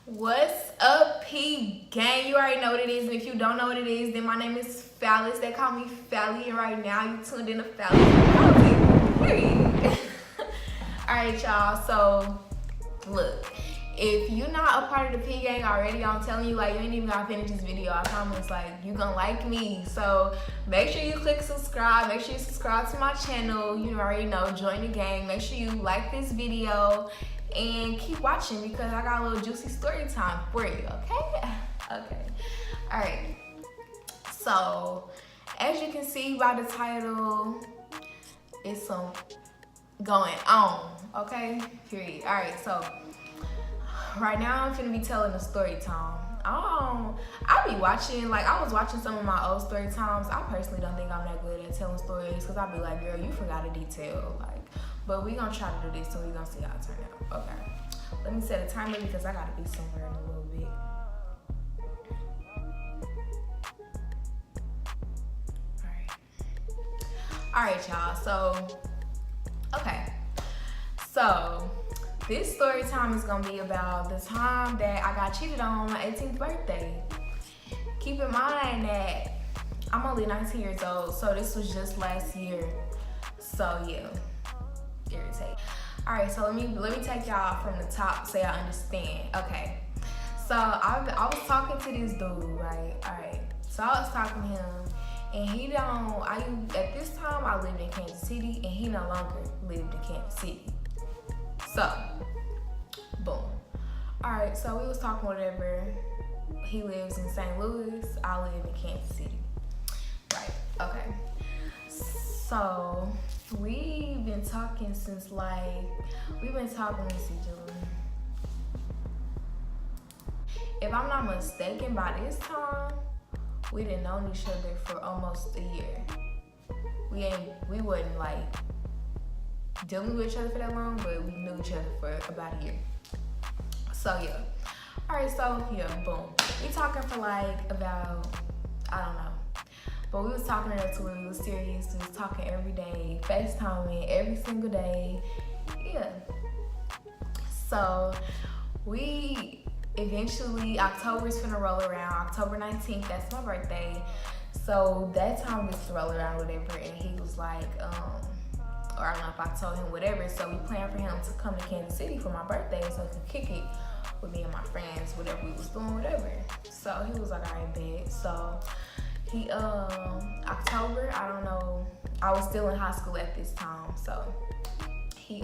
What's up, P gang? You already know what it is, and if you don't know what it is, then my name is Phallus. They call me Phally, and right now you tuned in to Phallus. Period. Alright, y'all. So look, if you're not a part of the P gang already, I'm telling you, like, you ain't even gotta finish this video. I promise, like, you gonna like me. So make sure you click subscribe. Make sure you subscribe to my channel. You already know, join the gang. Make sure you like this video and keep watching because I got a little juicy story time for you, okay? Okay. All right. So, as you can see by the title, it's some going on, okay? Period. All right, so right now I'm finna be telling a story time. I be watching, like, I was watching some of my old story times. I personally don't think I'm that good at telling stories because I be like, girl, you forgot a detail, like. But we gonna try to do this, so we gonna see how it turn out. Okay. Let me set a timer because I gotta be somewhere in a little bit. Alright, y'all. So, okay. So, this story time is gonna be about the time that I got cheated on my 18th birthday. Keep in mind that I'm only 19 years old, so this was just last year. So, yeah. Irritate. All right, so let me take y'all from the top so y'all understand. Okay, so I was talking to this dude, right? All right, so I was talking to him, and he don't. At this time I lived in Kansas City, and he no longer lived in Kansas City. So, boom. All right, so we was talking whatever. He lives in St. Louis. I live in Kansas City. Right. Okay. So we've been talking since we've been talking to each other. If I'm not mistaken, by this time, we didn't know each other for almost a year. We wasn't like dealing with each other for that long, but we knew each other for about a year. So yeah. Alright, so yeah, boom. We talking for like about, I don't know. But we was talking enough to where we was serious. We was talking every day, FaceTiming every single day. Yeah. So we eventually, October's finna roll around. October 19th, that's my birthday. So that time gets to roll around, whatever, and he was like, or I don't know if I told him whatever. So we planned for him to come to Kansas City for my birthday so he could kick it with me and my friends, whatever we was doing, whatever. So he was like, all right, bet. So he, October, I don't know, I was still in high school at this time, so he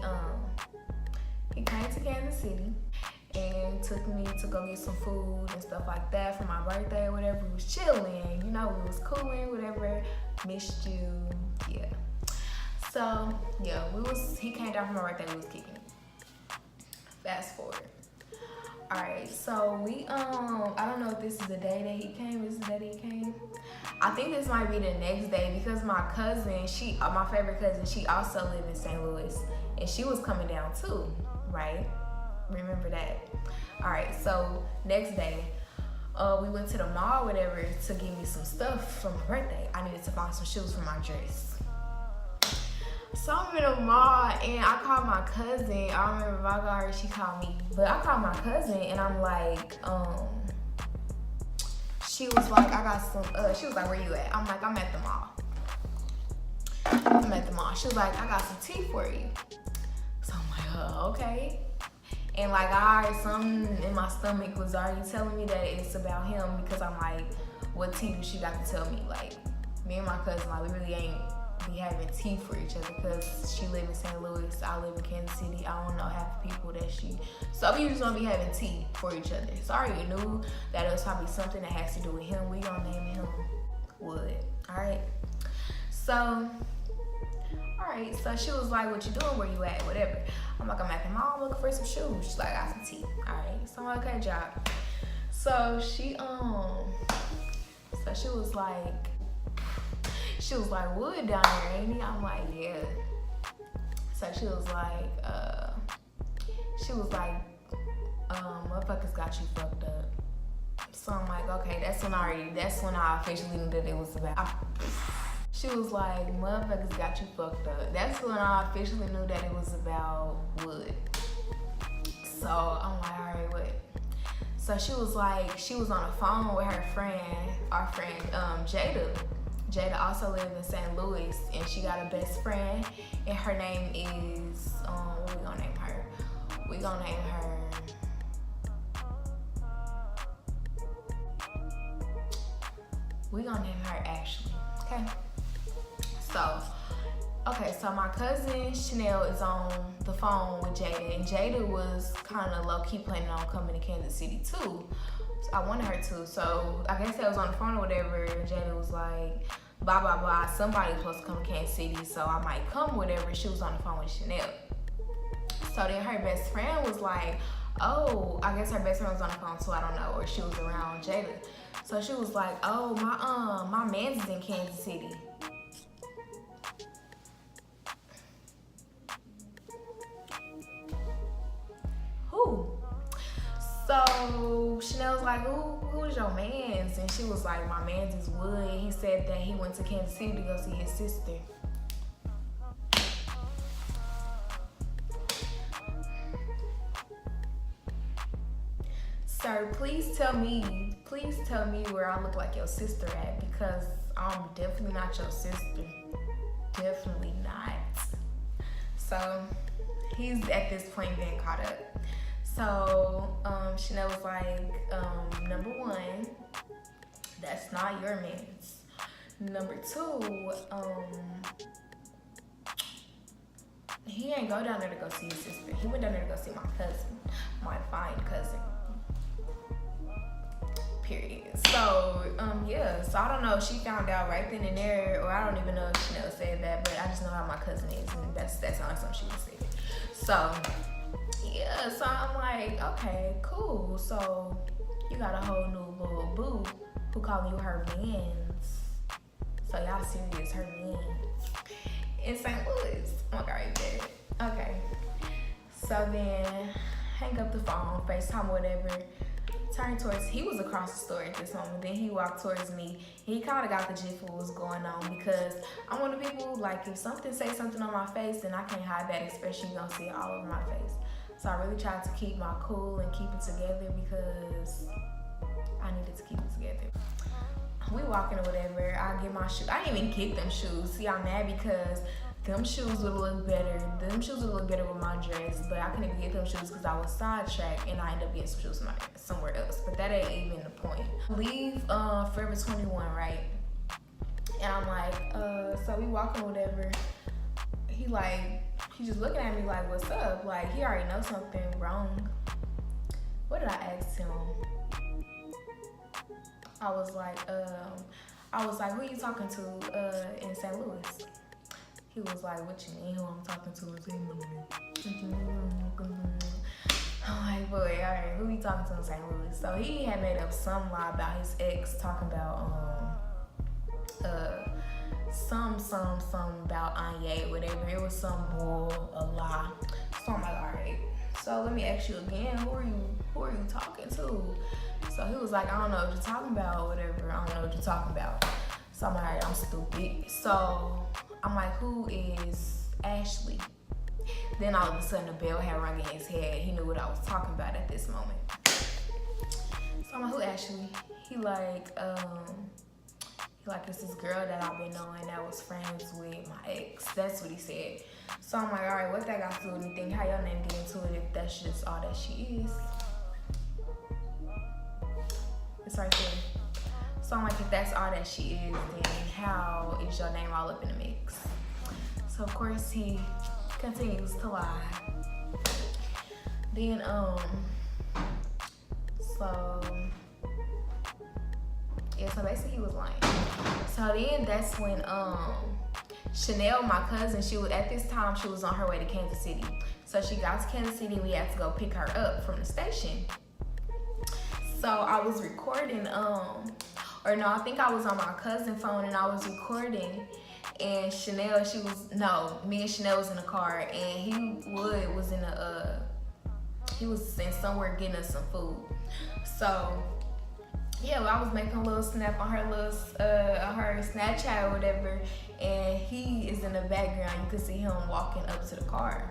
came to Kansas City and took me to go get some food and stuff like that for my birthday or whatever. We was chilling, you know, we was cooling, whatever, missed you, yeah. So, yeah, he came down for my birthday, we was kicking it. Fast forward. Alright, so we, I don't know if this is the day that he came, I think this might be the next day because my cousin, my favorite cousin, she also lived in St. Louis and she was coming down too, right? Remember that. Alright, so next day, we went to the mall, whatever, to get me some stuff for my birthday. I needed to find some shoes for my dress. So I'm in the mall and I called my cousin. I don't remember if I called her, she called me. But I called my cousin and I'm like, she was like, I got some, she was like, where you at? I'm like, I'm at the mall. I'm at the mall. She was like, I got some tea for you. So I'm like, okay. And like, something in my stomach was already telling me that it's about him because I'm like, what tea do she got to tell me? Like, me and my cousin, like, we really ain't be having tea for each other because she live in St. Louis, I live in Kansas City. I don't know half the people that so we just gonna be having tea for each other. So I already knew that it was probably something that has to do with him. We gonna name him Wood. Alright. So she was like, what you doing? Where you at? Whatever. I'm like, I'm at the mall looking for some shoes. She's like, I got some tea. Alright. So I'm like, okay, job. So she was like, Wood down there, ain't he? I'm like, yeah. So she was like, motherfuckers got you fucked up. So I'm like, okay, that's when I officially knew that it was about. She was like, motherfuckers got you fucked up. That's when I officially knew that it was about Wood. So I'm like, all right, what? So she was like, she was on the phone with her friend, our friend Jada. Jada also lives in St. Louis, and she got a best friend, and her name is, what we gonna name her? We gonna name her Ashley, okay? So my cousin Chanel is on the phone with Jada, and Jada was kind of low-key planning on coming to Kansas City too. So I wanted her to, so I guess I was on the phone or whatever, and Jada was like, blah, blah, blah, somebody's supposed to come to Kansas City, so I might come, whatever. She was on the phone with Chanel. So then her best friend was like, oh, I guess her best friend was on the phone too, I don't know, or she was around Jada. So she was like, oh, my man's is in Kansas City. So Chanel was like, who's your man's? And she was like, my man's is Wood. He said that he went to Kansas City to go see his sister. Sir, please tell me where I look like your sister at, because I'm definitely not your sister. Definitely not. So he's at this point being caught up. So Chanel was like, number one, that's not your man's. Number two, he ain't go down there to go see his sister. He went down there to go see my cousin, my fine cousin. Period. So yeah, so I don't know if she found out right then and there, or I don't even know if Chanel said that, but I just know how my cousin is, and that's not something she would say. So yeah, so I'm like, okay, cool. So you got a whole new little boo who calling you her mans. So y'all serious, her mans in St. Louis. Okay, right. Okay. So then hang up the phone, FaceTime, whatever. Turn towards, he was across the store at this moment. Then he walked towards me. He kind of got the gist of what was going on, because I'm one of the people, like, if something say something on my face, then I can't hide that expression. You're gonna see it all over my face. So I really tried to keep my cool and keep it together, because I needed to keep it together. We walking or whatever, I get my shoes. I didn't even kick them shoes. See, I'm mad because them shoes would look better. Them shoes would look better with my dress, but I couldn't even get them shoes because I was sidetracked, and I ended up getting some shoes somewhere else. But that ain't even the point. Leave Forever 21, right? And I'm like, so we walking or whatever. He just looking at me like, what's up? Like, he already knows something wrong. What did I ask him? I was like, who you talking to in St. Louis? He was like, what you mean, who I'm talking to in St. Louis? I'm like, boy, all right, who you talking to in St. Louis? So he had made up some lie about his ex, talking about some about Anye, whatever. It was some bull, a lie. So I'm like, all right. So let me ask you again, who are you talking to? So he was like, I don't know what you're talking about, or whatever. I don't know what you're talking about. So I'm like, all right, I'm stupid. So I'm like, who is Ashley? Then all of a sudden the bell had rung in his head. He knew what I was talking about at this moment. So I'm like, who Ashley? He like, it's this girl that I've been knowing that was friends with my ex. That's what he said. So I'm like, all right, what that got to do with anything? How y'all name get into it if that's just all that she is? It's right there. So I'm like, if that's all that she is, then how is your name all up in the mix? So of course he continues to lie. Then so basically he was lying. So then that's when Chanel, my cousin, she was on her way to Kansas City. So she got to Kansas City, we had to go pick her up from the station. So I was recording, I think I was on my cousin's phone and I was recording, and me and Chanel was in the car, and Wood was he was in somewhere getting us some food. So yeah, I was making a little snap on her Snapchat or whatever, and he is in the background. You can see him walking up to the car.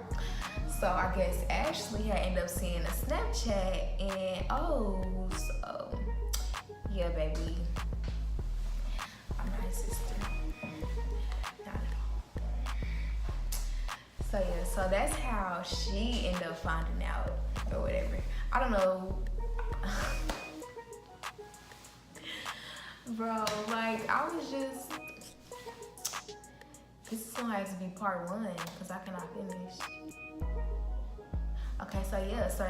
So I guess Ashley had ended up seeing a Snapchat, and so yeah, baby, I'm not his sister. Not at all. So yeah, so that's how she ended up finding out or whatever. I don't know. Bro, like I was just, this is gonna have to be part 1 because I cannot finish. Okay, so yeah, so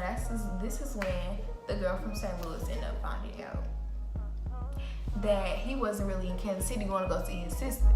this is when the girl from St. Louis ended up finding out that he wasn't really in Kansas City going to go see his sister.